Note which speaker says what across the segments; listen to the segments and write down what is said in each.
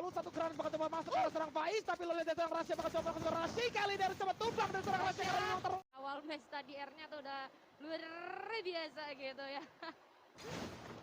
Speaker 1: Dahulu satu granat bakal coba masuk ke serang Faiz, tapi lo lihat datang Rasya bakal coba ke Rasya kali dari coba tumbang dan serang Rasya kali yang
Speaker 2: Awal match tadi R-nya tuh udah luar biasa gitu ya.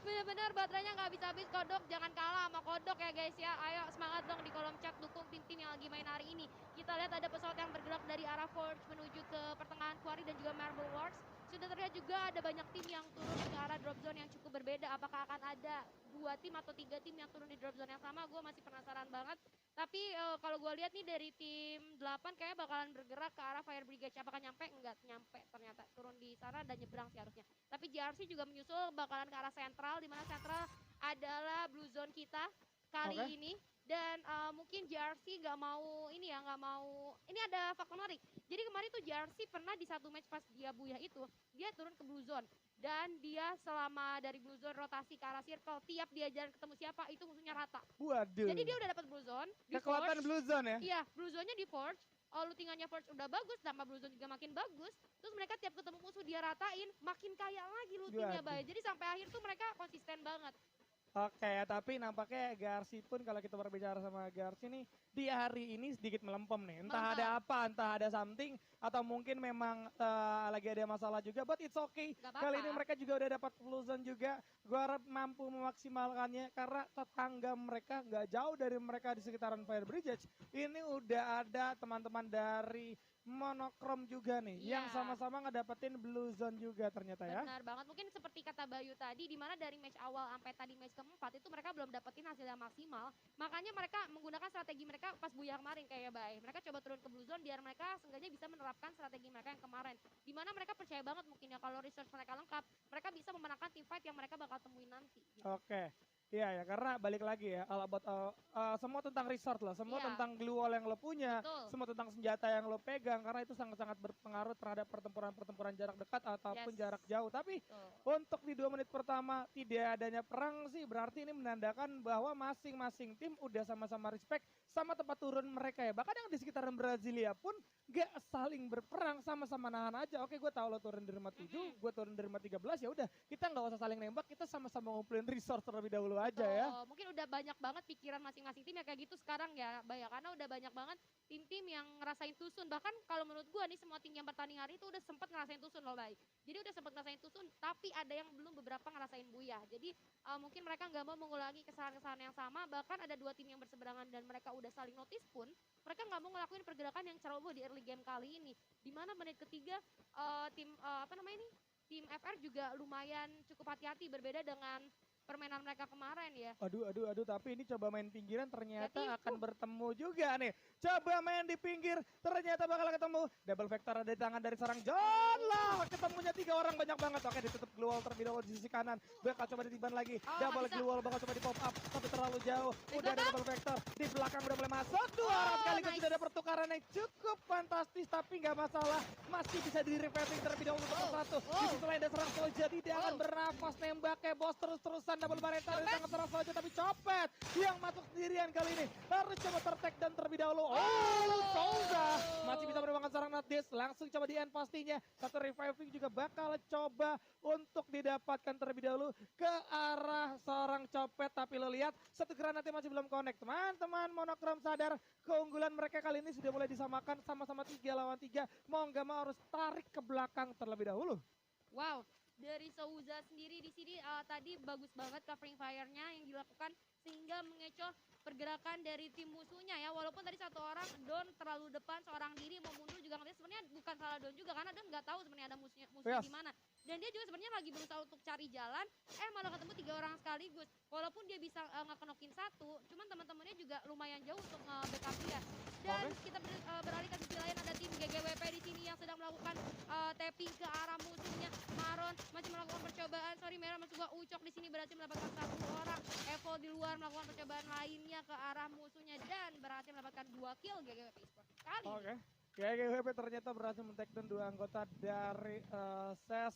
Speaker 2: Bener-bener baterainya nggak habis-habis. Kodok jangan kalah sama Kodok ya guys ya. Ayo semangat dong di kolom chat dukung tim-tim yang lagi main hari ini. Kita lihat ada pesawat yang bergerak dari arah Forge menuju ke pertengahan Quarry dan juga Marble Wars. Sudah terlihat juga ada banyak tim yang turun ke arah drop zone yang cukup berbeda. Apakah akan ada 2 tim atau 3 tim yang turun di drop zone yang sama? Gue masih penasaran banget. Tapi kalau gue lihat nih dari tim 8 kayaknya bakalan bergerak ke arah Fire Brigade. Apakah nyampe? Enggak nyampe ternyata. Turun di sana dan nyebrang sih harusnya. Tapi JRC juga menyusul bakalan ke arah sentral, di mana sentral adalah blue zone kita kali ini. Dan mungkin JRC nggak mau ini ya, nggak mau. Ini ada fakta menarik. Jadi kemarin tuh JRC pernah di satu match pas dia buyah itu, dia turun ke blue zone. Dan dia selama dari blue zone rotasi ke arah circle, tiap dia jalan ketemu siapa itu musuhnya rata.
Speaker 1: Waduh.
Speaker 2: Jadi dia udah dapat blue zone di
Speaker 1: Kekuatan
Speaker 2: Forge.
Speaker 1: blue zone ya?
Speaker 2: Iya, blue zone-nya di Forge. Lootingannya Forge udah bagus, tambah blue zone juga makin bagus. Terus mereka tiap ketemu musuh dia ratain, makin kaya lagi lootingnya
Speaker 1: Waduh.
Speaker 2: Bay. Jadi sampai akhir tuh mereka konsisten banget.
Speaker 1: Oke, tapi nampaknya Garci pun kalau kita berbicara sama Garci nih, di hari ini sedikit melempem nih. Entah ada apa, entah ada something, atau mungkin memang lagi ada masalah juga, but it's okay.
Speaker 2: Gak apa-apa.
Speaker 1: Kali ini mereka juga udah dapat blue zone juga. Gue harap mampu memaksimalkannya, karena tetangga mereka nggak jauh dari mereka di sekitaran Fire Bridge. Ini udah ada teman-teman dari Monokrom juga nih, yang sama-sama ngedapetin blue zone juga ternyata ya.
Speaker 2: Benar banget, mungkin seperti kata Bayu tadi, di mana dari match awal sampai tadi match keempat itu mereka belum dapetin hasil yang maksimal. Makanya mereka menggunakan strategi mereka pas buyar kemarin kayak Bay. Mereka coba turun ke blue zone biar mereka seenggaknya bisa menerapkan strategi mereka yang kemarin. Di mana mereka percaya banget mungkin ya kalau research mereka lengkap, mereka bisa memenangkan team fight yang mereka bakal temuin nanti. Gitu.
Speaker 1: Oke. Iya ya, karena balik lagi ya, all about semua tentang resort lah, semua tentang glue wall yang lo punya, semua tentang senjata yang lo pegang, karena itu sangat-sangat berpengaruh terhadap pertempuran-pertempuran jarak dekat ataupun jarak jauh. Tapi untuk di 2 menit pertama tidak adanya perang sih, berarti ini menandakan bahwa masing-masing tim udah sama-sama respect sama tempat turun mereka ya. Bahkan yang di sekitaran Brasilia pun gak saling berperang, sama-sama nahan aja. Oke, gue tahu lo turun di rumah 7, gue turun di rumah 13, ya udah kita nggak usah saling nembak, kita sama-sama ngumpulin resource terlebih dahulu aja ya.
Speaker 2: Mungkin udah banyak banget pikiran masing-masing tim ya kayak gitu sekarang ya, Bay, karena udah banyak banget tim-tim yang ngerasain tusun. Bahkan kalau menurut gue nih semua tim yang bertanding hari itu udah sempat ngerasain tusun loh, Bay. Jadi udah sempat ngerasain tusun, tapi ada yang belum beberapa ngerasain buyah. Jadi mungkin mereka nggak mau mengulangi kesalahan-kesalahan yang sama. Bahkan ada 2 tim yang berseberangan dan mereka udah saling notice pun, mereka nggak mau ngelakuin pergerakan yang ceroboh di early game kali ini. Di mana menit ketiga tim FR juga lumayan cukup hati-hati berbeda dengan permainan mereka kemarin ya.
Speaker 1: Aduh, tapi ini coba main pinggiran ternyata akan bertemu juga nih. Coba main di pinggir, ternyata bakal ketemu. Double vector ada di tangan dari seorang John lah. Ketemunya 3 orang banyak banget. Oke, ditutup glue wall terlebih dahulu di sisi kanan. Bakal coba ditiban lagi. Double glue wall bakal coba di pop up, tapi terlalu jauh. Udah ada double vector. Di belakang udah mulai masuk. 2 orang sekaligus sudah ada pertukaran yang cukup fantastis, tapi nggak masalah. Masih bisa di revetting terlebih dahulu satu. Di sisi lain ada serang Soja, tidak akan bernafas nembaknya bos terus-terusan. Double bareta dari tangan serang Soja, tapi Copet yang masuk sendirian kali ini. Harus coba tertek dan terlebih dahulu. Soja masih bisa menemukan serang Nadis. Langsung coba di end pastinya. Satu reviving juga bakal coba untuk didapatkan terlebih dahulu ke arah seorang Copet. Tapi lo lihat satu granatnya masih belum connect. Teman-teman Monokrom sadar keunggulan mereka kali ini sudah mulai disamakan sama-sama 3 lawan 3. Mau nggak mau harus tarik ke belakang terlebih dahulu.
Speaker 2: Wow. Dari Souza sendiri di sini tadi bagus banget covering fire-nya yang dilakukan sehingga mengecoh pergerakan dari tim musuhnya ya. Walaupun tadi satu orang Don terlalu depan, seorang diri mau mundur juga ngerti sebenarnya bukan salah Don juga karena Don nggak tahu sebenarnya ada musuhnya di mana. Dan dia juga sebenarnya lagi berusaha untuk cari jalan, malah ketemu 3 orang sekaligus. Walaupun dia bisa ngekenokin 1, cuman teman-temannya juga lumayan jauh untuk backup dia. Dan kita beralih ke sisi lain, ada tim GGWP di sini yang sedang melakukan tapping ke arah musuhnya. Maron masih melakukan percobaan, Merah masuk gua Ucok di sini berhasil mendapatkan 1 orang. Evo di luar melakukan percobaan lainnya ke arah musuhnya dan berhasil mendapatkan 2 kill GGWP Esports kali ini.
Speaker 1: GGWP ternyata berhasil men-take down 2 anggota dari SES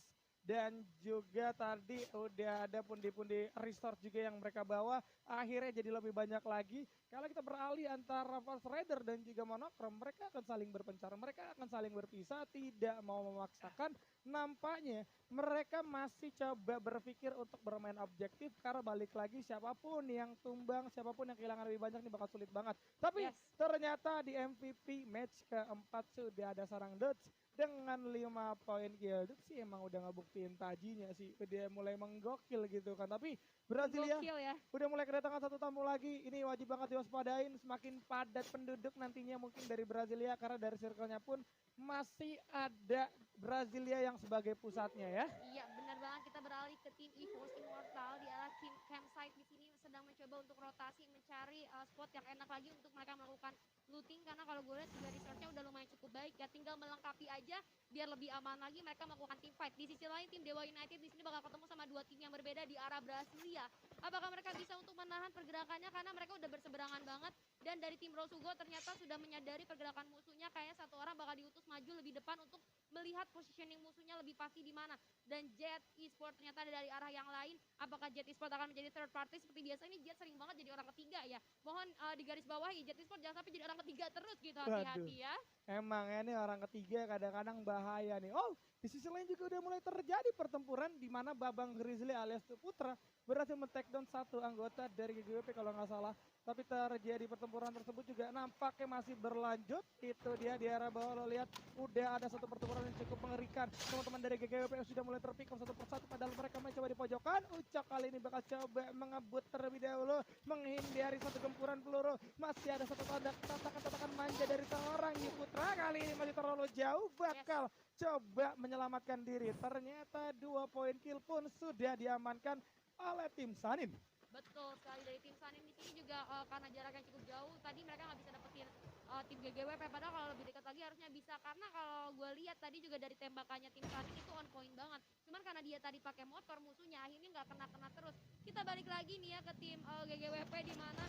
Speaker 1: dan juga tadi udah ada pundi-pundi restore juga yang mereka bawa. Akhirnya jadi lebih banyak lagi. Kalau kita beralih antara Fast Rider dan juga Monokrom, mereka akan saling berpencar, mereka akan saling berpisah, tidak mau memaksakan. Nampaknya mereka masih coba berpikir untuk bermain objektif karena balik lagi siapapun yang tumbang, siapapun yang kehilangan lebih banyak ini bakal sulit banget. Tapi
Speaker 2: Yes.
Speaker 1: ternyata di MVP match keempat sudah ada seorang Dutch dengan 5 poin kill. Dutch sih emang udah ngebuktiin tajinya sih, udah mulai menggokil gitu kan. Tapi Brasilia
Speaker 2: Gokil ya.
Speaker 1: udah mulai kedatangan satu tamu lagi. Ini wajib banget diwaspadain. Semakin padat penduduk nantinya mungkin dari Brasilia karena dari circle-nya pun masih ada Brasilia yang sebagai pusatnya ya.
Speaker 2: Iya, benar banget. Kita beralih ke tim EVOS Immortal di arah tim campsite di sini sedang mencoba untuk rotasi mencari spot yang enak lagi untuk mereka melakukan looting karena kalau gue lihat juga resource-nya udah lumayan cukup baik ya. Tinggal melengkapi aja biar lebih aman lagi mereka melakukan team fight. Di sisi lain tim Dewa United di sini bakal ketemu sama dua tim yang berbeda di arah Brasilia. Apakah mereka bisa untuk menahan pergerakannya karena mereka udah berseberangan banget dan dari tim Rosugo ternyata sudah menyadari pergerakan musuhnya kayaknya satu orang bakal diutus maju lebih depan untuk melihat positioning musuhnya lebih pasti di mana. Dan Jet Esport ternyata ada dari arah yang lain. Apakah Jet Esport akan menjadi third party seperti biasa ini Jet sering banget jadi orang ketiga ya. Mohon di garis bawahi Jet Esport jangan sampai jadi orang ketiga terus gitu, hati-hati ya.
Speaker 1: Emang ya nih orang ketiga kadang-kadang bahaya nih. Oh, di sisi lain juga udah mulai terjadi pertempuran di mana Babang Grizzly alias Putra berhasil men-take down satu anggota dari GGWP kalau nggak salah. Tapi terjadi pertempuran tersebut juga nampaknya masih berlanjut. Itu dia di arah bawah lo lihat udah ada satu pertempuran yang cukup mengerikan. Teman-teman dari GGWP sudah mulai terpick up satu persatu padahal mereka mencoba di pojokan. Ucok kali ini bakal coba mengebut terlebih dahulu, menghindari satu gempuran peluru. Masih ada satu tatakan manja dari seorang Putra, kali ini masih terlalu jauh, bakal coba menyelamatkan diri. Ternyata 2 poin kill pun sudah diamankan oleh tim Sanin.
Speaker 2: Betul sekali dari tim Sanin di sini juga karena jaraknya cukup jauh tadi mereka nggak bisa dapetin tim GGWP padahal kalau lebih dekat lagi harusnya bisa karena kalau gue lihat tadi juga dari tembakannya tim Sanin itu on point banget cuman karena dia tadi pakai motor musuhnya akhirnya nggak kena terus. Kita balik lagi nih ya ke tim GGWP di mana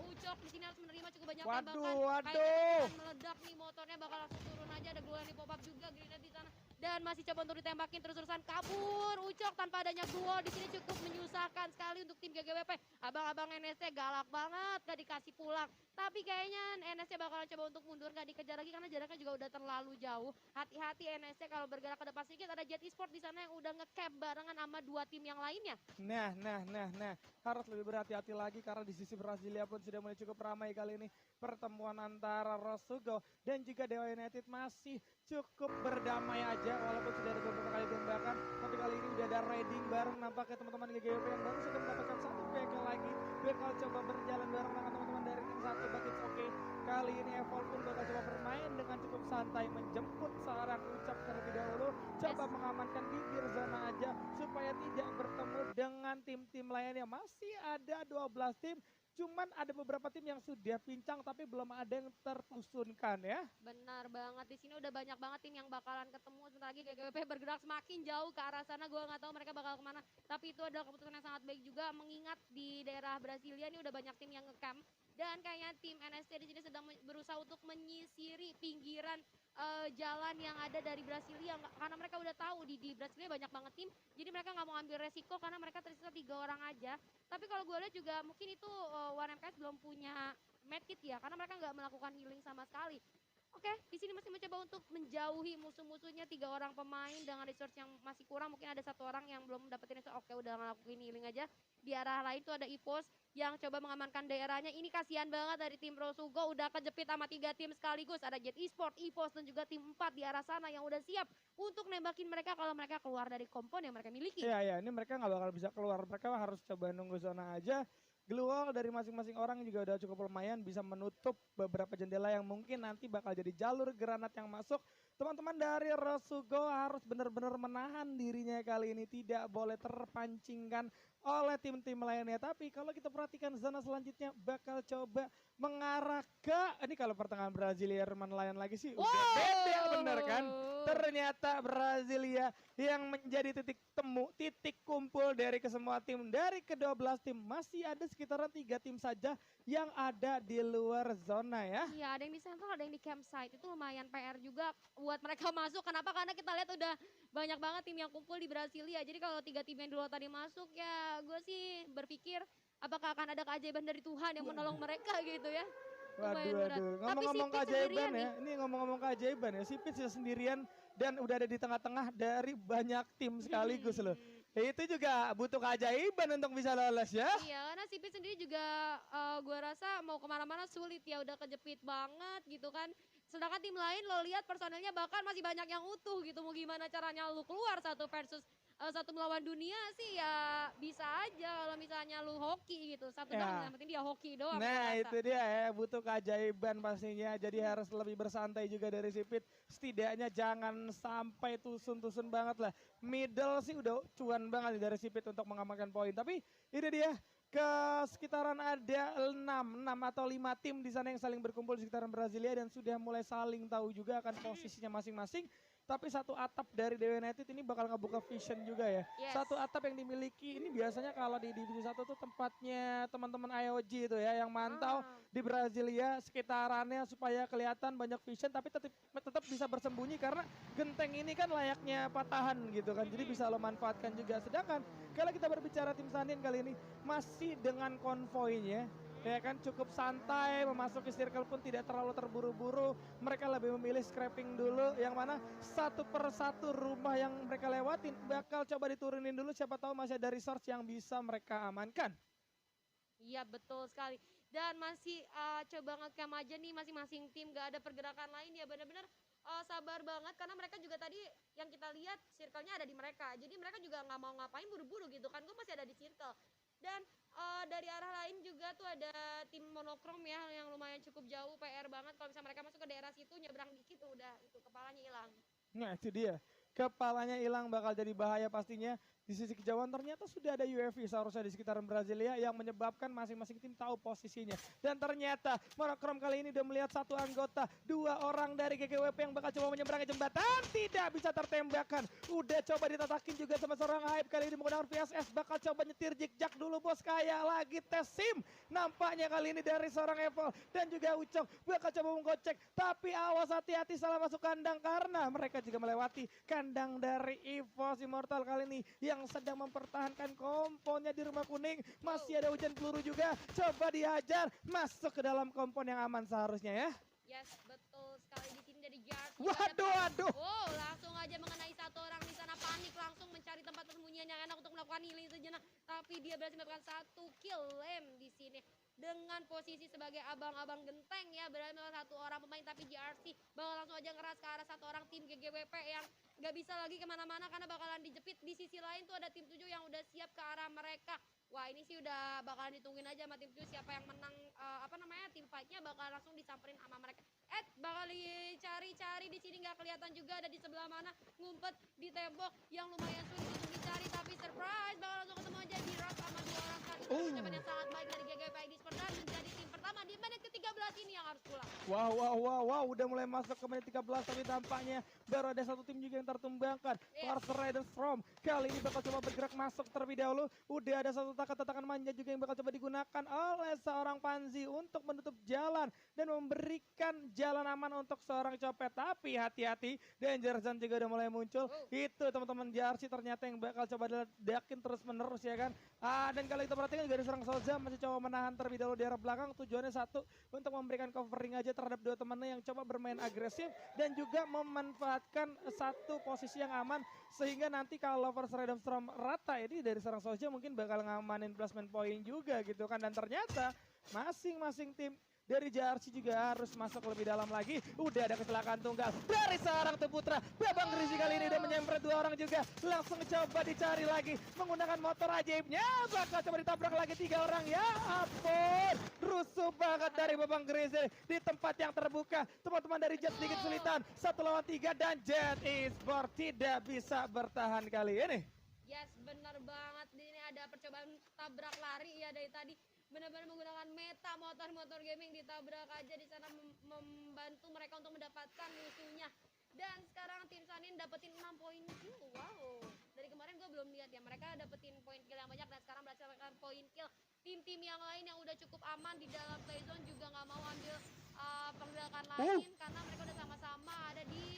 Speaker 2: Ucok di sini harus menerima cukup banyak tembakan. Kayaknya meledak nih motornya bakal langsung turun aja ada glual di pop up juga grenade di sana dan masih coba untuk ditembakin terus-terusan kabur Ucok tanpa adanya glual di sini cukup menyusahkan sekali untuk tim GGWP. Abang-abang NSC galak banget gak dikasih pulang. Tapi kayaknya NSC bakalan coba untuk mundur gak dikejar lagi karena jaraknya juga udah terlalu jauh. Hati-hati NSC kalau bergerak ke depan sedikit ada Jet Esport di sana yang udah nge-cap barengan sama dua tim yang lainnya.
Speaker 1: Nah, harus lebih berhati-hati lagi karena di sisi Brasilia pun sudah mulai cukup ramai kali ini. Pertemuan antara Rosugo dan juga Dewa United masih cukup berdamai aja walaupun sudah ada beberapa kali tembakan. Tapi kali ini udah ada raiding bareng nampaknya teman-teman GGWP yang baru sudah mendapatkan satu vehicle lagi. Bakal coba berjalan bareng dengan teman-teman dari tim satu, but it's okay. Kali ini Evolve pun bakal coba bermain dengan cukup santai menjemput seorang Ucap terlebih dahulu. Coba mengamankan bibir zona aja supaya tidak bertemu dengan tim-tim lainnya. Masih ada 12 tim. Cuman ada beberapa tim yang sudah pincang tapi belum ada yang tertusunkan ya.
Speaker 2: Benar banget di sini udah banyak banget tim yang bakalan ketemu sebentar lagi GGWP bergerak semakin jauh ke arah sana gue nggak tahu mereka bakal kemana tapi itu adalah keputusan yang sangat baik juga mengingat di daerah Brasilia ini udah banyak tim yang ngecamp dan kayaknya tim NSC di sini sedang berusaha untuk menyisiri pinggiran jalan yang ada dari Brasilia karena mereka udah tahu di Brasilia banyak banget tim jadi mereka nggak mau ambil resiko karena mereka tersisa 3 orang aja tapi kalau gue lihat juga mungkin itu One MKS belum punya medkit ya karena mereka nggak melakukan healing sama sekali. Oke, di sini masih mencoba untuk menjauhi musuh-musuhnya 3 orang pemain dengan resource yang masih kurang. Mungkin ada 1 orang yang belum dapetin resource. Oke, udah ngelakuin healing aja. Di arah lain tuh ada EVOS yang coba mengamankan daerahnya. Ini kasihan banget dari tim Rosugo udah kejepit sama 3 tim sekaligus. Ada Jet Esport, EVOS dan juga tim 4 di arah sana yang udah siap untuk nembakin mereka kalau mereka keluar dari kompon yang mereka miliki.
Speaker 1: Iya, ini mereka nggak bakal bisa keluar. Mereka harus coba nunggu zona aja. Glue dari masing-masing orang juga udah cukup lumayan bisa menutup beberapa jendela yang mungkin nanti bakal jadi jalur granat yang masuk. Teman-teman dari Rosugo harus benar-benar menahan dirinya kali ini. Tidak boleh terpancingkan oleh tim-tim lainnya. Tapi kalau kita perhatikan zona selanjutnya bakal coba mengarah ke... Ini kalau pertengahan Brasilia nelayan lagi sih udah beda bener kan. Ternyata Brasilia yang menjadi titik temu, titik kumpul dari kesemua tim. Dari ke-12 tim masih ada sekitaran 3 tim saja yang ada di luar zona ya.
Speaker 2: Iya, ada yang di central, ada yang di campsite. Itu lumayan PR juga kuat mereka masuk. Kenapa? Karena kita lihat udah banyak banget tim yang kumpul di Brasilia. Jadi kalau 3 tim yang dulu tadi masuk ya gue sih berpikir apakah akan ada keajaiban dari Tuhan yang menolong mereka gitu ya. Lumayan berat.
Speaker 1: Waduh.
Speaker 2: Tapi si
Speaker 1: Ngomong-ngomong
Speaker 2: Pit
Speaker 1: keajaiban
Speaker 2: sendirian
Speaker 1: ya.
Speaker 2: nih.
Speaker 1: Ini ngomong-ngomong keajaiban ya. Si Pitch sendirian dan udah ada di tengah-tengah dari banyak tim sekaligus loh. Itu juga butuh keajaiban untuk bisa lolos ya.
Speaker 2: Iya, karena si Pit sendiri juga gua rasa mau kemana-mana sulit ya, udah kejepit banget gitu kan. Sedangkan tim lain lo lihat personelnya bahkan masih banyak yang utuh gitu. Mau gimana caranya lu keluar satu versus satu melawan dunia sih ya bisa aja kalau misalnya lu hoki gitu. Satu doang,
Speaker 1: Ya.
Speaker 2: yang penting dia hoki doang. gua
Speaker 1: Nah
Speaker 2: rasa.
Speaker 1: itu dia ya, butuh keajaiban pastinya. Jadi harus lebih bersantai juga dari si Pit. Setidaknya jangan sampai tusun-tusun banget lah. Middle sih udah cuan banget nih dari si Pit untuk mengamankan poin. Tapi ini dia, ke sekitaran ada 6 atau 5 tim di sana yang saling berkumpul di sekitaran Brasilia dan sudah mulai saling tahu juga akan posisinya masing-masing. Tapi satu atap dari Dewa United ini bakal ngebuka vision juga ya.
Speaker 2: Yes.
Speaker 1: Satu atap yang dimiliki ini biasanya kalau di divisi 1 tuh tempatnya teman-teman IOG itu ya yang mantau
Speaker 2: Ah.
Speaker 1: di Brasilia sekitarannya supaya kelihatan banyak vision tapi tetap bisa bersembunyi karena genteng ini kan layaknya patahan gitu kan. Jadi bisa lo manfaatkan juga. Sedangkan kalau kita berbicara tim Sandin kali ini masih dengan konvoynya ya kan cukup santai, memasuki circle pun tidak terlalu terburu-buru. Mereka lebih memilih scrapping dulu yang mana satu per satu rumah yang mereka lewatin bakal coba diturunin dulu, siapa tahu masih ada resource yang bisa mereka amankan.
Speaker 2: Iya betul sekali. Dan masih coba ngecam aja nih masing-masing tim, gak ada pergerakan lain ya, benar-benar sabar banget karena mereka juga tadi yang kita lihat circle-nya ada di mereka. Jadi mereka juga nggak mau ngapain buru-buru gitu kan, gue masih ada di circle. Dan dari arah lain juga tuh ada tim monokrom ya yang lumayan cukup jauh, PR banget kalau misalnya mereka masuk ke daerah situ nyebrang dikit tuh udah itu kepalanya hilang.
Speaker 1: Nah itu dia, kepalanya hilang bakal jadi bahaya pastinya. Di sisi kejauhan ternyata sudah ada UAV seharusnya di sekitaran Brasilia yang menyebabkan masing-masing tim tahu posisinya. Dan ternyata monokrom kali ini udah melihat satu anggota, 2 orang dari GGWP yang bakal coba menyeberangi jembatan, tidak bisa tertembakkan. Udah coba ditatakin juga sama seorang Hype, kali ini menggunakan VSS, bakal coba nyetir jik-jak dulu bos, kayak lagi tes SIM. Nampaknya kali ini dari seorang Evo dan juga Ucok bakal coba menggocek, tapi awas hati-hati salah masuk kandang karena mereka juga melewati kandang dari EVOS Immortal kali ini yang sedang mempertahankan komponnya di rumah kuning. Masih ada hujan peluru juga, coba dihajar masuk ke dalam kompon yang aman seharusnya ya.
Speaker 2: Yes, betul sekali di sini dari Jar.
Speaker 1: Waduh.
Speaker 2: Wow, langsung aja mengenai satu orang di sana, panik langsung mencari tempat persembunyian yang enak untuk melakukan healing sejenak. Tapi dia berhasil mendapatkan 1 kill lem di sini. Dengan posisi sebagai abang-abang genteng ya, berada satu orang pemain, tapi JRC bakal langsung aja ngeras ke arah satu orang tim GGWP yang gak bisa lagi kemana-mana karena bakalan dijepit. Di sisi lain tuh ada tim 7 yang udah siap ke arah mereka. Wah ini sih udah bakalan ditungguin aja sama tim 7 siapa yang menang tim fightnya bakal langsung disamperin sama mereka. Bakal dicari-cari di sini nggak kelihatan juga ada di sebelah mana, ngumpet di tembok yang lumayan sulit untuk dicari, tapi surprise bakal langsung ketemu aja di rush sama 2 orang tadi. Ucapan yang sangat baik dari GGP ID Sport dan menjadi tim pertama di menit ke-13 ini yang harus pulang.
Speaker 1: Wow, udah mulai masuk ke menit 13 tapi tampaknya baru ada satu tim juga yang tertumbangkan. Force Riders From kali ini bakal coba bergerak masuk terlebih dahulu. Udah ada satu tatakan manja juga yang bakal coba digunakan oleh seorang Panzi untuk menutup jalan dan memberikan jalan aman untuk seorang copet. Tapi hati-hati, Danger Zone juga udah mulai muncul. Itu teman-teman JRC ternyata yang bakal coba ledakin terus menerus ya kan. Dan kalau kita perhatikan juga ada seorang Soza masih coba menahan terlebih dahulu di arah belakang. Tujuannya satu, untuk memberikan covering aja terhadap 2 temannya yang coba bermain agresif dan juga memanfaatkan satu posisi yang aman sehingga nanti kalau First Random Storm rata ini dari seorang Soja mungkin bakal ngamanin placement point juga gitu kan. Dan ternyata masing-masing tim dari JRC juga harus masuk lebih dalam lagi. Udah ada kecelakaan tunggal dari seorang Tuputra. Babang Grisi kali ini udah menyempret 2 orang juga. Langsung coba dicari lagi menggunakan motor ajaibnya. Bakal coba ditabrak lagi 3 orang. Ya ampun, rusuh banget dari Babang Grisi di tempat yang terbuka. Teman-teman dari Jet sedikit kesulitan. 1 lawan 3 dan Jet Esport tidak bisa bertahan kali ini.
Speaker 2: Yes, benar banget. Ini ada percobaan tabrak lari ya dari tadi. Benar-benar menggunakan meta motor gaming, ditabrak aja di sana membantu mereka untuk mendapatkan musuhnya. Dan sekarang tim Sanin dapetin 6 poin kill. Wow. Dari kemarin gue belum lihat ya, mereka dapetin poin kill yang banyak dan sekarang berhasil mendapatkan poin kill. Tim-tim yang lain yang udah cukup aman di dalam playzone juga nggak mau ambil pergerakan lain karena mereka udah sama-sama ada di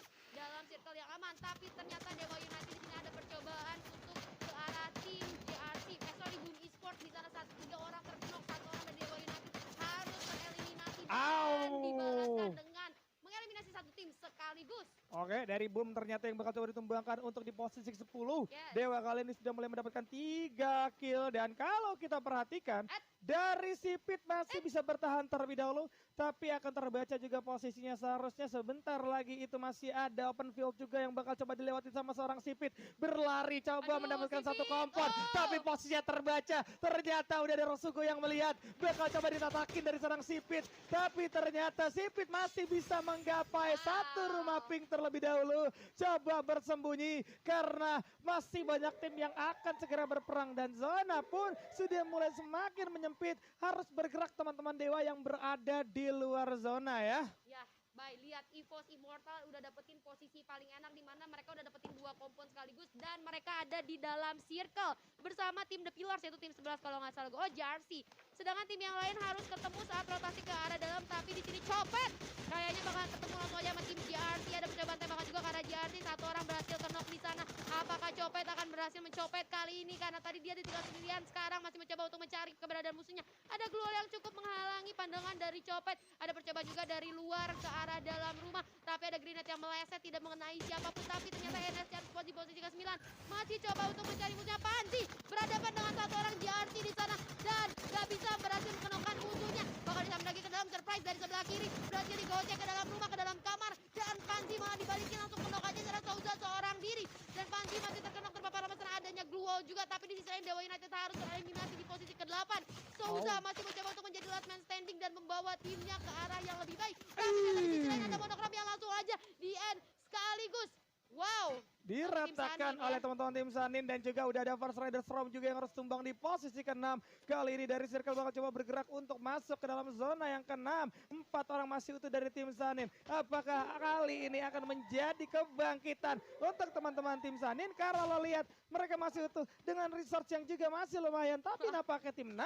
Speaker 2: tapi ternyata Dewa United di sini ada percobaan untuk ke arah tim JRC. Boom Esports di sana 3 orang terkena, 1 orang dari Dewa United harus tereliminasi dan dibalaskan dengan mengeliminasi 1 tim sekaligus.
Speaker 1: Oke, dari Boom ternyata yang bakal coba ditumbangkan untuk di posisi 10.
Speaker 2: Yes.
Speaker 1: Dewa kali ini sudah mulai mendapatkan 3 kill. Dan kalau kita perhatikan, dari Sipit masih bisa bertahan terlebih dahulu. Tapi akan terbaca juga posisinya, seharusnya sebentar lagi itu masih ada open field juga yang bakal coba dilewati sama seorang Sipit. Berlari coba mendapatkan
Speaker 2: Sipit.
Speaker 1: 1 kompon. Tapi posisinya terbaca, ternyata udah ada Rosugo yang melihat. Bakal coba ditatakin dari seorang Sipit. Tapi ternyata Sipit masih bisa menggapai 1 rumah pink terlebih dahulu. Coba bersembunyi karena masih banyak tim yang akan segera berperang. Dan zona pun sudah mulai semakin menyempit. Harus bergerak teman-teman Dewa yang berada di luar zona ya.
Speaker 2: Ya, baik, lihat EVOS Immortal udah dapetin posisi paling enak di mana mereka udah dapetin 2 kompon sekaligus dan mereka ada di dalam circle bersama tim The Pillars, yaitu tim 11 kalau nggak salah. Oh, JRC. Sedangkan tim yang lain harus ketemu saat rotasi ke arah dalam, tapi di sini Copet kayaknya bakal ketemu langsung aja sama tim JRC. Ada percobaan tembakan juga karena JRC, 1 orang berhasil knock di sana. Apakah Copet akan berhasil mencopet kali ini karena tadi dia ditinggal sendirian, sekarang masih mencoba untuk mencari keberadaan musuhnya. Ada Gluol yang cukup menghalangi pandangan dari Copet. Ada percobaan juga dari luar ke arah dalam rumah, tapi ada grenade yang meleset tidak mengenai siapapun. Tapi ternyata NS Chance di posisi ke-9 masih coba untuk mencari musuhnya. Panji berhadapan dengan 1 orang JRC di sana dan gak bisa berhasil mengenokkan musuhnya. Bakal disampai lagi ke dalam, surprise dari sebelah kiri, berhasil digocek ke dalam rumah, ke dalam kamar, dan Panji malah dibalikin langsung menok aja secara Souza seorang diri. Dan Panji masih terkenok terpapar masalah adanya Gluol juga, tapi di sisi lain Dewa United harus tereliminasi di posisi ke-8. Souza masih mencoba untuk menjadi last man standing dan membawa timnya ke arah yang lebih baik. Tapi di sisi lain ada Monokram yang langsung aja di end sekaligus. Wow.
Speaker 1: Diratakan oleh teman-teman tim Sanin dan juga udah ada First Rider Storm juga yang harus tumbang di posisi ke-6. Kali ini dari Circle bakal coba bergerak untuk masuk ke dalam zona yang ke-6. 4 orang masih utuh dari tim Sanin. Apakah kali ini akan menjadi kebangkitan untuk teman-teman tim Sanin? Karena lo lihat mereka masih utuh dengan resource yang juga masih lumayan. Tapi nampaknya tim 6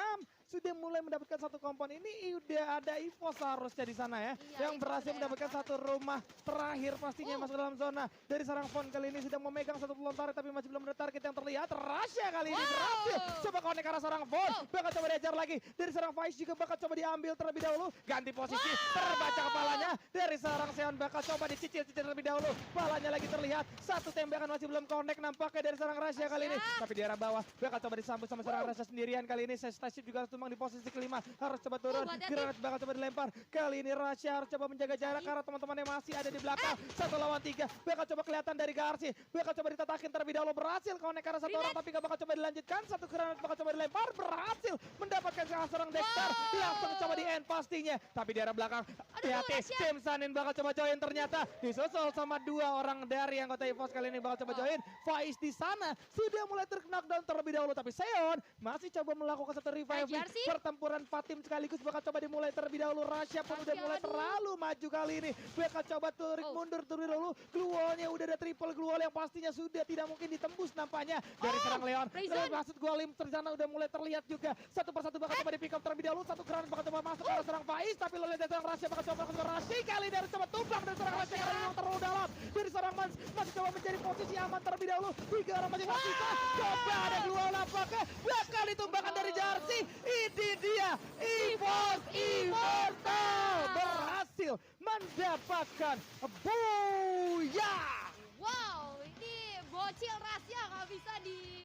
Speaker 1: sudah mulai mendapatkan 1 kompon. Ini udah ada EVOS seharusnya di sana ya.
Speaker 2: Iya,
Speaker 1: yang berhasil mendapatkan 1 rumah terakhir pastinya masuk dalam zona. Dari sarang Fon kali ini sedang memegang 1 pelontar tapi masih belum ada target yang terlihat. Rasya kali ini berhasil. Coba connect ke arah sarang Fon. Bakal coba diajar lagi. Dari sarang Faiz juga bakal coba diambil terlebih dahulu. Ganti posisi. Terbaca kepalanya. Dari sarang Seon bakal coba dicicil-cicil terlebih dahulu. Kepalanya lagi terlihat. 1 tembakan masih belum connect nampaknya dari sarang Rasya kali ini. Tapi di arah bawah bakal coba disambut sama sarang Rasya sendirian kali ini. Stasiun juga harus tumbang di posisi ke-5. Harus coba turun. Granat bakal coba dilempar. Kali ini Rasya harus coba menjaga jarak karena teman-temannya masih ada di belakang. 1 lawan 3. Bakal coba kelihatan dari Garci. Bakal coba ditatakin terlebih dahulu, berhasil connect karena 1 orang tapi gak bakal coba dilanjutkan. 1 granat bakal coba dilempar, berhasil mendapatkan seorang Dexter. Langsung coba di end pastinya. Tapi di arah belakang, hati-hati, tim Sanin bakal coba join ternyata. Disusul sama 2 orang dari anggota EVOS kali ini bakal coba join. Faiz di sana sudah mulai terknockdown terlebih dahulu. Tapi Seon masih coba melakukan 1 revive. Pertempuran 4 tim sekaligus bakal coba dimulai terlebih dahulu. Rasya pun udah mulai terlalu maju kali ini. Bakal coba turik mundur terlebih dahulu. Gluolnya udah ada triple Gluol yang pastinya sudah tidak mungkin ditembus nampaknya dari serang Leon. Maksud gua Lim sana udah mulai terlihat juga. 1 persatu bakal coba di pick up terlebih dahulu. 1 granat bakal coba masuk ke serang Faiz. Tapi lo lihat dari serang Rasya bakal coba masuk ke Rasya. Kali dari coba tumbang dari serang Rasya karena memang terlalu dalam. Dari serang Mans masih coba mencari posisi aman terlebih dahulu. 3 orang masih tersisa. Coba ada Gluol apakah bakal ditumbangkan dari Jarsi. Ini dia EVOS Immortal berhasil mendapatkan booyah.
Speaker 2: Wow, ini bocil Rasya nggak bisa di